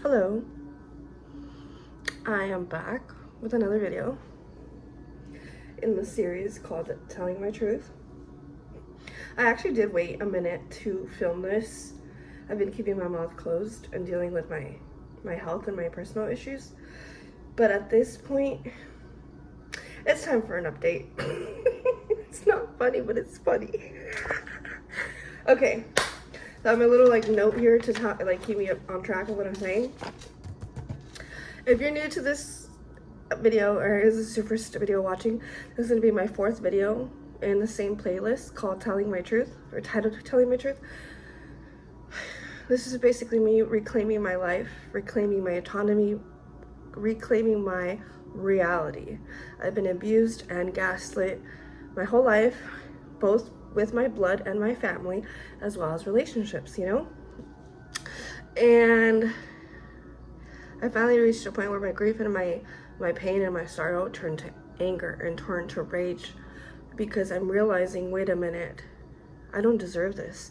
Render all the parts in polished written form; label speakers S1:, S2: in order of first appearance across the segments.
S1: Hello, I am back with another video in the series called Telling My Truth. I actually did wait a minute to film this. I've been keeping my mouth closed and dealing with my health and my personal issues. But at this point, it's time for an update. It's not funny, but it's funny. Okay, so I have a little note here to keep me on track of what I'm saying. If you're new to this video, or is this your first video watching, this is going to be my fourth video in the same playlist called Telling My Truth, or titled Telling My Truth. This is basically me reclaiming my life, reclaiming my autonomy, reclaiming my reality. I've been abused and gaslit my whole life, both with my blood and my family, as well as relationships, And I finally reached a point where my grief and my pain and my sorrow turned to anger and turned to rage, because I'm realizing, wait a minute, I don't deserve this.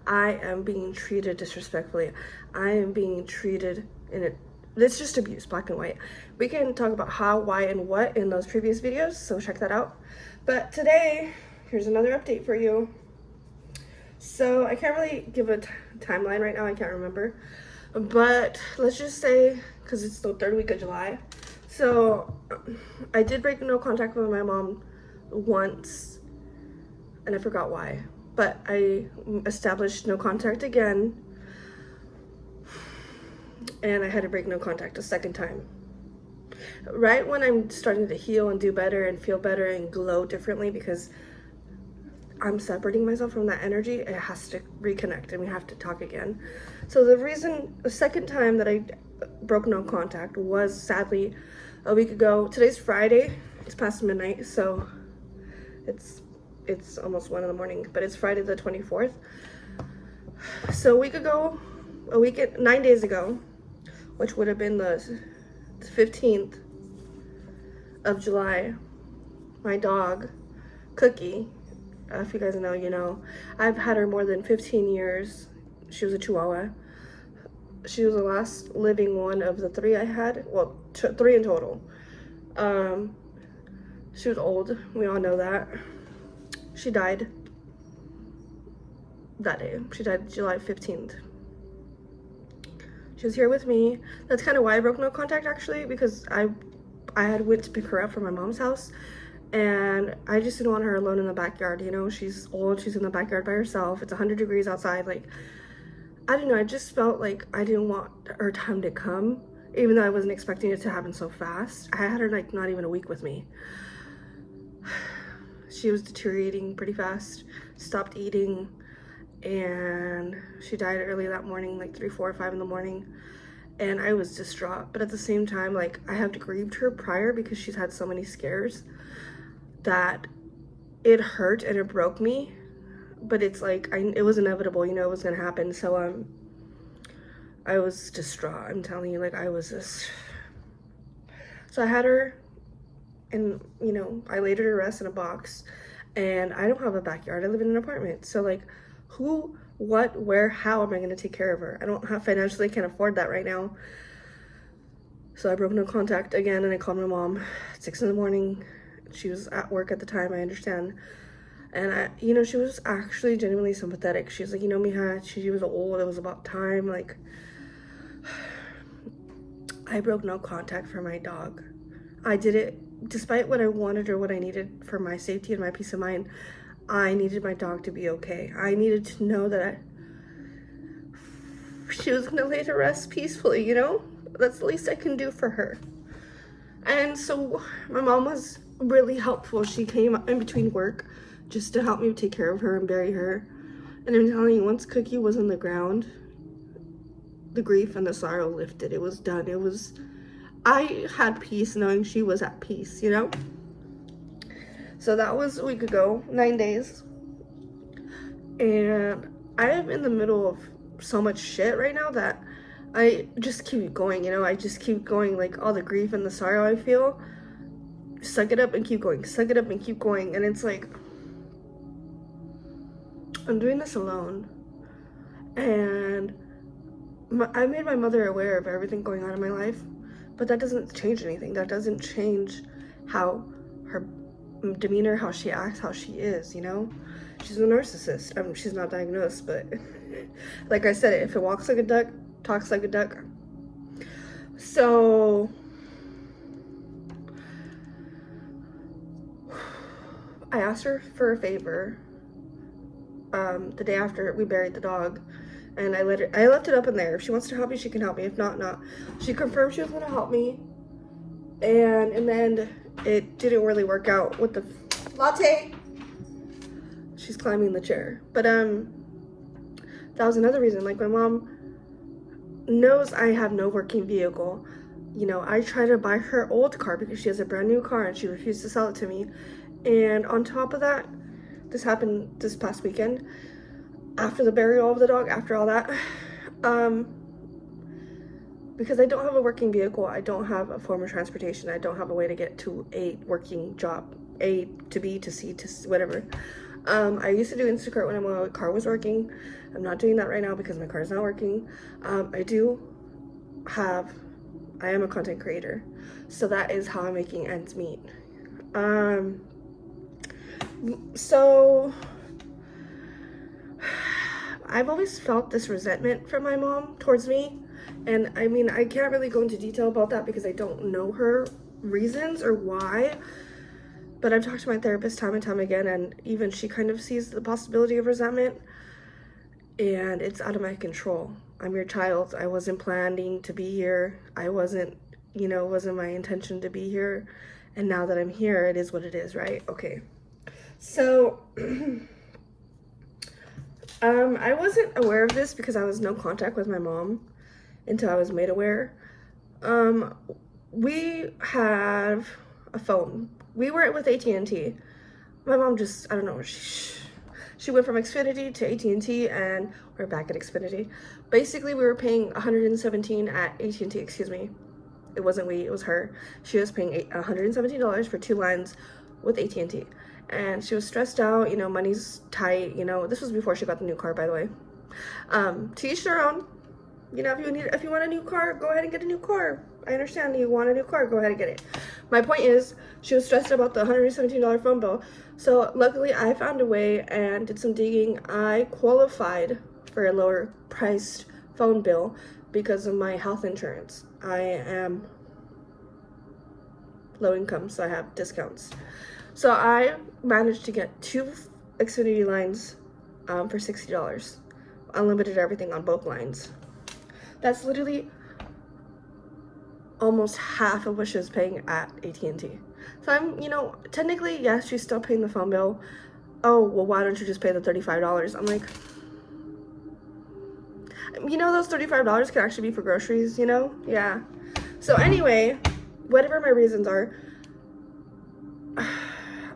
S1: I am being treated disrespectfully. I am being treated it's just abuse, black and white. We can talk about how, why, and what in those previous videos, so check that out. But today, here's another update for you. So I can't really give a timeline right now, I can't remember. But let's just say, because it's the third week of July. So I did break no contact with my mom once, and I forgot why. But I established no contact again, and I had to break no contact a second time. Right when I'm starting to heal and do better and feel better and glow differently, because I'm separating myself from that energy, it has to reconnect and we have to talk again. So the second time that I broke no contact was sadly a week ago. Today's Friday, it's past midnight, so it's almost 1 a.m, but it's Friday the 24th. So 9 days ago, which would have been the 15th of July, my dog, Cookie, if you guys know, you know, I've had her more than 15 years. She was a Chihuahua. She was the last living one of the 3 I had. Well, 3 in total. She was old. We all know that. She died that day. She died July 15th. She was here with me. That's kind of why I broke no contact, actually, because I had went to pick her up from my mom's house, and I just didn't want her alone in the backyard. She's old, she's in the backyard by herself. It's 100 degrees outside. I don't know, I just felt like I didn't want her time to come, even though I wasn't expecting it to happen so fast. I had her not even a week with me. She was deteriorating pretty fast, stopped eating, and she died early that morning, 3, 4, 5 in the morning. And I was distraught, but at the same time, I have grieved her prior, because she's had so many scares that it hurt and it broke me. But it's it was inevitable, it was gonna happen. So I was distraught, I'm telling you. I was just, so I had her, and I laid her to rest in a box. And I don't have a backyard, I live in an apartment. So who, what, where, how am I going to take care of her? I don't have financially, can't afford that right now. So I broke no contact again, and I called my mom at 6 in the morning. She was at work at the time, I understand. And she was actually genuinely sympathetic. She was like, mija, she was old, it was about time. I broke no contact for my dog. I did it despite what I wanted or what I needed for my safety and my peace of mind. I needed my dog to be okay. I needed to know that she was gonna lay to rest peacefully, That's the least I can do for her. And so my mom was really helpful. She came in between work just to help me take care of her and bury her. And I'm telling you, once Cookie was on the ground, the grief and the sorrow lifted. It was done. I had peace knowing she was at peace, So that was a week ago, 9 days. And I am in the middle of so much shit right now that I just keep going, I just keep going, all the grief and the sorrow I feel. Suck it up and keep going, suck it up and keep going. And it's I'm doing this alone. And I made my mother aware of everything going on in my life, but that doesn't change anything. That doesn't change how her demeanor, how she acts, how she is, you know? She's a narcissist. She's not diagnosed, but like I said, if it walks like a duck, talks like a duck. So I asked her for a favor the day after we buried the dog, and I left it up in there. If she wants to help me, she can help me. If not, not. She confirmed she was gonna help me, and then it didn't really work out with the latte. She's climbing the chair, but that was another reason. Like, my mom knows I have no working vehicle. You know, I try to buy her old car because she has a brand new car and she refused to sell it to me. And on top of that, this happened this past weekend, after the burial of the dog, after all that, because I don't have a working vehicle, I don't have a form of transportation, I don't have a way to get to a working job, A to B to C to whatever. I used to do Instacart when my car was working. I'm not doing that right now because my car is not working. I am a content creator, so that is how I'm making ends meet. So I've always felt this resentment from my mom towards me, and I mean, I can't really go into detail about that because I don't know her reasons or why, but I've talked to my therapist time and time again, and even she kind of sees the possibility of resentment, and it's out of my control. I'm your child. I wasn't planning to be here. I wasn't, you know, it wasn't my intention to be here, and now that I'm here, it is what it is, right? Okay. So, I wasn't aware of this because I was no contact with my mom until I was made aware. We have a phone. We were with AT&T. My mom just, I don't know, she went from Xfinity to AT&T, and we're back at Xfinity. Basically, we were paying $117 at AT&T, excuse me. It wasn't we, it was her. She was paying $117 for 2 lines with AT&T. And she was stressed out, you know, money's tight, you know. This was before she got the new car, by the way. To each their own. You know, if you want a new car, go ahead and get a new car. I understand you want a new car, go ahead and get it. My point is, she was stressed about the $117 phone bill. So luckily, I found a way and did some digging. I qualified for a lower priced phone bill because of my health insurance. I am low income, so I have discounts. So I managed to get 2 Xfinity lines for $60. Unlimited everything on both lines. That's literally almost half of what she was paying at AT&T. So I'm, you know, technically, yes, she's still paying the phone bill. Oh, well, why don't you just pay the $35? I'm like, you know, those $35 could actually be for groceries, you know? Yeah. So anyway, whatever my reasons are,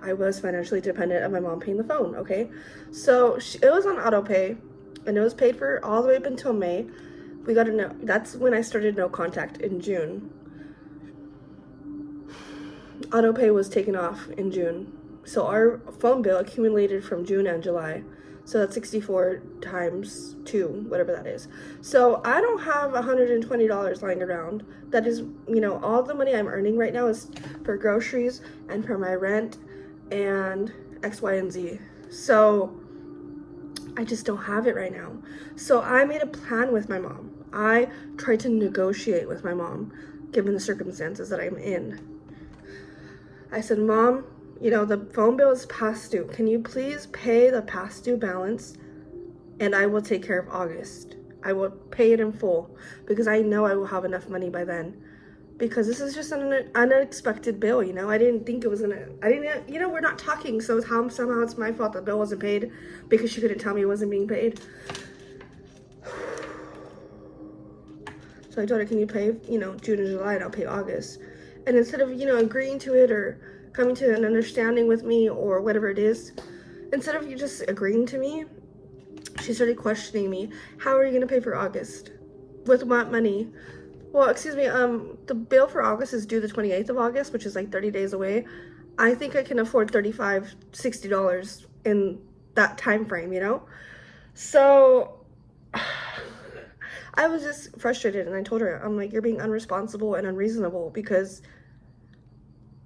S1: I was financially dependent of my mom paying the phone, okay? So it was on auto pay, and it was paid for all the way up until May. We got to know, that's when I started no contact in June. Auto pay was taken off in June. So our phone bill accumulated from June and July. So that's 64 times 2, whatever that is. So I don't have $120 lying around. That is, you know, all the money I'm earning right now is for groceries and for my rent and X, Y, and Z. So I just don't have it right now. So I made a plan with my mom. I tried to negotiate with my mom, given the circumstances that I'm in. I said, Mom, you know, the phone bill is past due. Can you please pay the past due balance, and I will take care of August. I will pay it in full because I know I will have enough money by then. Because this is just an unexpected bill, you know. I didn't think it was you know, we're not talking, so somehow it's my fault the bill wasn't paid because she couldn't tell me it wasn't being paid. So I told her, can you pay, you know, June and July, and I'll pay August. And instead of, you know, agreeing to it or coming to an understanding with me or whatever it is, instead of you just agreeing to me, she started questioning me. How are you going to pay for August? With what money? Well, excuse me, the bill for August is due the 28th of August, which is like 30 days away. I think I can afford $35, $60 in that time frame, you know? So I was just frustrated, and I told her, I'm like, you're being unresponsible and unreasonable because,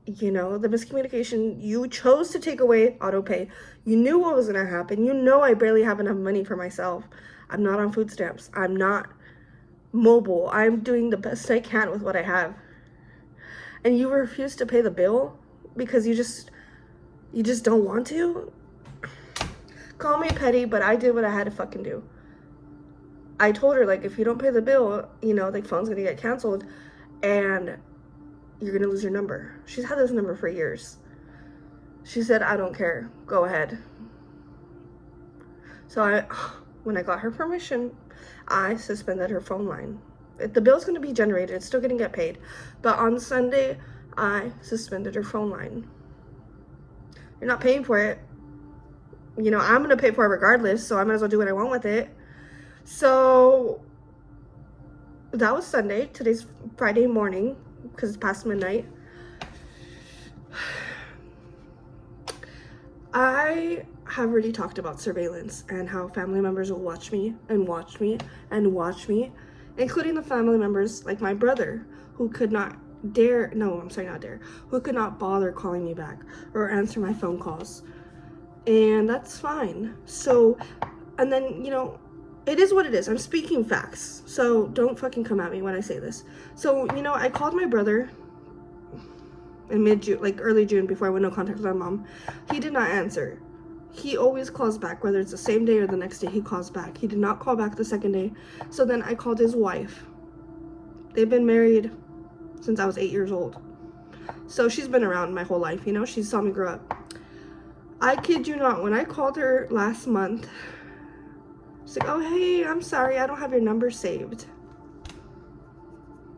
S1: you know, the miscommunication, you chose to take away auto pay. You knew what was going to happen. You know I barely have enough money for myself. I'm not on food stamps. I'm not mobile. I'm doing the best I can with what I have. And you refuse to pay the bill because you just don't want to? Call me petty, but I did what I had to fucking do. I told her, like, if you don't pay the bill, you know, the phone's gonna get canceled and you're gonna lose your number. She's had this number for years. She said, I don't care, go ahead. So when I got her permission, I suspended her phone line. The bill's gonna be generated, it's still gonna get paid. But on Sunday, I suspended her phone line. You're not paying for it. You know, I'm gonna pay for it regardless, so I might as well do what I want with it. So that was Sunday. Today's Friday morning because it's past midnight. I have already talked about surveillance and how family members will watch me and watch me and watch me, including the family members like my brother who could not who could not bother calling me back or answer my phone calls. And that's fine. So, and then, you know, it is what it is. I'm speaking facts. So don't fucking come at me when I say this. So, you know, I called my brother in mid-June, like early June, before I went no contact with my mom. He did not answer. He always calls back, whether it's the same day or the next day, he calls back. He did not call back the second day. So then I called his wife. They've been married since I was 8 years old. So she's been around my whole life, you know, she saw me grow up. I kid you not, when I called her last month, she's like, oh, hey, I'm sorry, I don't have your number saved.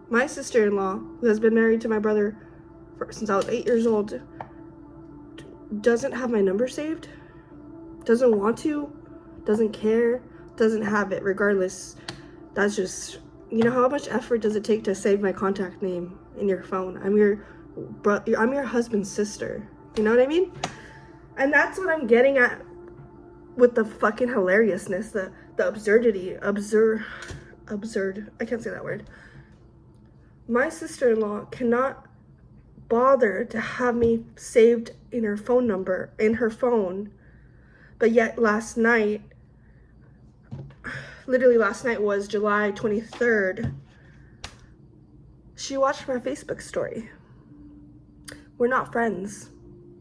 S1: My sister-in-law, who has been married to my brother since I was 8 years old, doesn't have my number saved, doesn't want to, doesn't care, doesn't have it regardless. That's just, you know, how much effort does it take to save my contact name in your phone? I'm your husband's sister, you know what I mean? And that's what I'm getting at with the fucking hilariousness, the absurdity, absurd, I can't say that word. My sister-in-law cannot bother to have me saved in her phone number, in her phone, but yet last night, literally last night was July 23rd, she watched my Facebook story. We're not friends.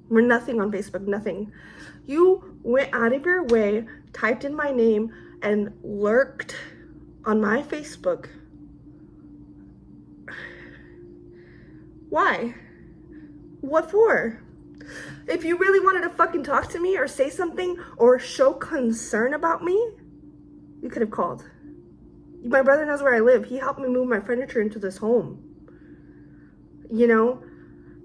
S1: We're nothing on Facebook, nothing. You went out of your way, typed in my name, and lurked on my Facebook. Why? What for? If you really wanted to fucking talk to me or say something or show concern about me, you could have called. My brother knows where I live. He helped me move my furniture into this home. You know?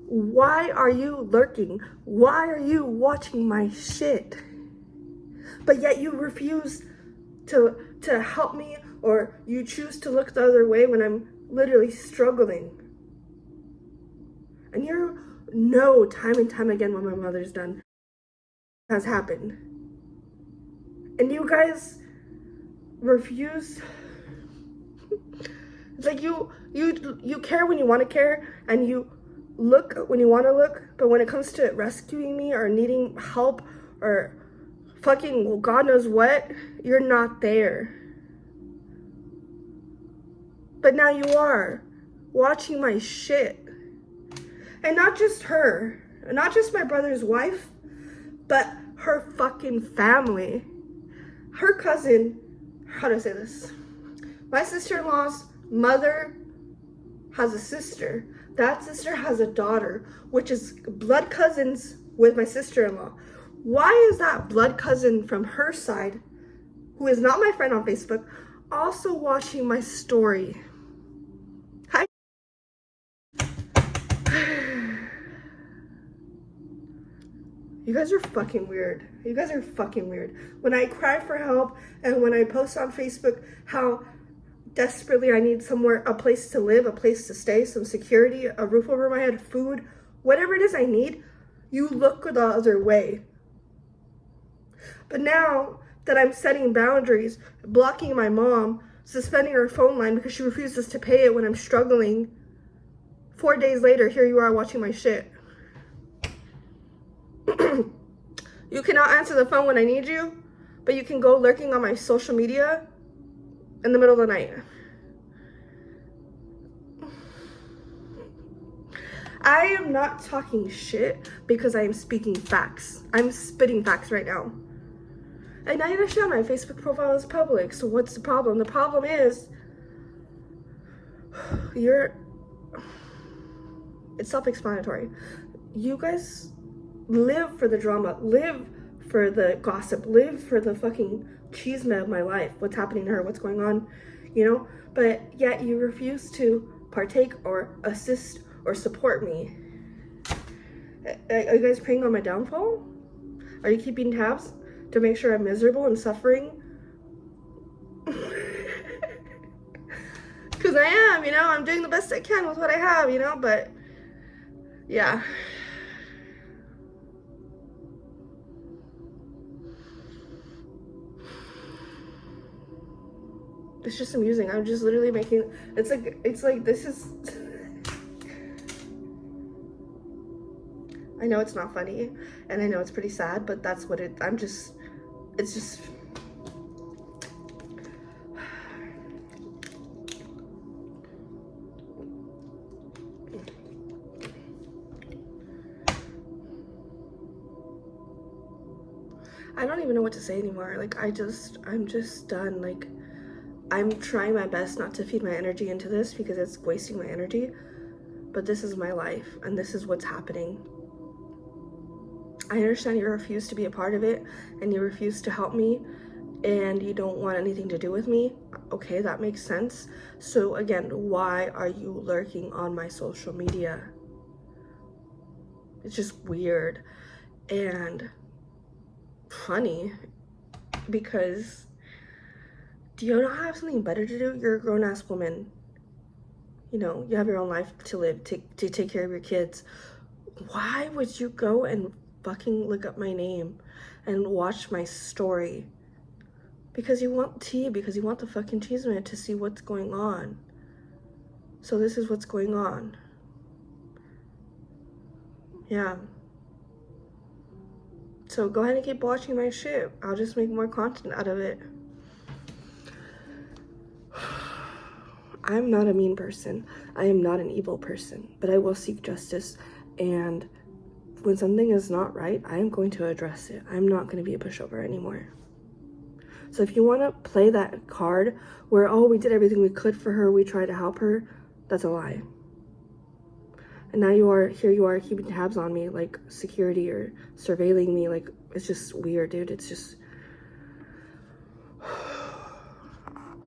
S1: Why are you lurking? Why are you watching my shit? But yet you refuse to help me, or you choose to look the other way when I'm literally struggling. And you know time and time again what my mother's done has happened. And you guys refuse. It's like you care when you want to care, and you look when you want to look, but when it comes to rescuing me or needing help or fucking God knows what, you're not there. But now you are watching my shit. And not just her, not just my brother's wife, but her fucking family. Her cousin, how do I say this? My sister-in-law's mother has a sister. That sister has a daughter, which is blood cousins with my sister-in-law. Why is that blood cousin from her side, who is not my friend on Facebook, also watching my story? Hi. You guys are fucking weird. You guys are fucking weird. When I cry for help and when I post on Facebook how desperately I need somewhere, a place to live, a place to stay, some security, a roof over my head, food, whatever it is I need, you look the other way. But now that I'm setting boundaries, blocking my mom suspending her phone line because she refuses to pay it when I'm struggling. 4 days later, here you are watching my shit. You cannot answer the phone when I need you, but you can go lurking on my social media in the middle of the night. I am not talking shit because I am speaking facts. I'm spitting facts right now. And I understand my Facebook profile is public, so what's the problem? The problem is, it's self-explanatory. You guys live for the drama, live for the gossip, live for the fucking chisme of my life, what's happening to her, what's going on, you know? But yet you refuse to partake or assist or support me. Are you guys preying on my downfall? Are you keeping tabs to make sure I'm miserable and suffering? Because I am, you know, I'm doing the best I can with what I have, you know, but yeah. It's just amusing. I'm just literally making, it's like this is, I know it's not funny, and I know it's pretty sad, but that's what it's just, I don't even know what to say anymore. Like, I'm just done. Like, I'm trying my best not to feed my energy into this because it's wasting my energy, but this is my life, and this is what's happening. I understand you refuse to be a part of it, and you refuse to help me, and you don't want anything to do with me. Okay, that makes sense. So again, why are you lurking on my social media? It's just weird and funny, because do you not have something better to do? You're a grown-ass woman. You know, you have your own life to live, to take care of your kids. Why would you go and fucking look up my name and watch my story? Because you want tea, because you want the fucking chisme to see what's going on. So this is what's going on. Yeah. So go ahead and keep watching my shit. I'll just make more content out of it. I'm not a mean person. I am not an evil person, but I will seek justice, and when something is not right, I am going to address it. I'm not going to be a pushover anymore. So if you want to play that card where, oh, we did everything we could for her, we tried to help her, that's a lie. And now you are keeping tabs on me, like security, or surveilling me. Like, it's just weird, dude. It's just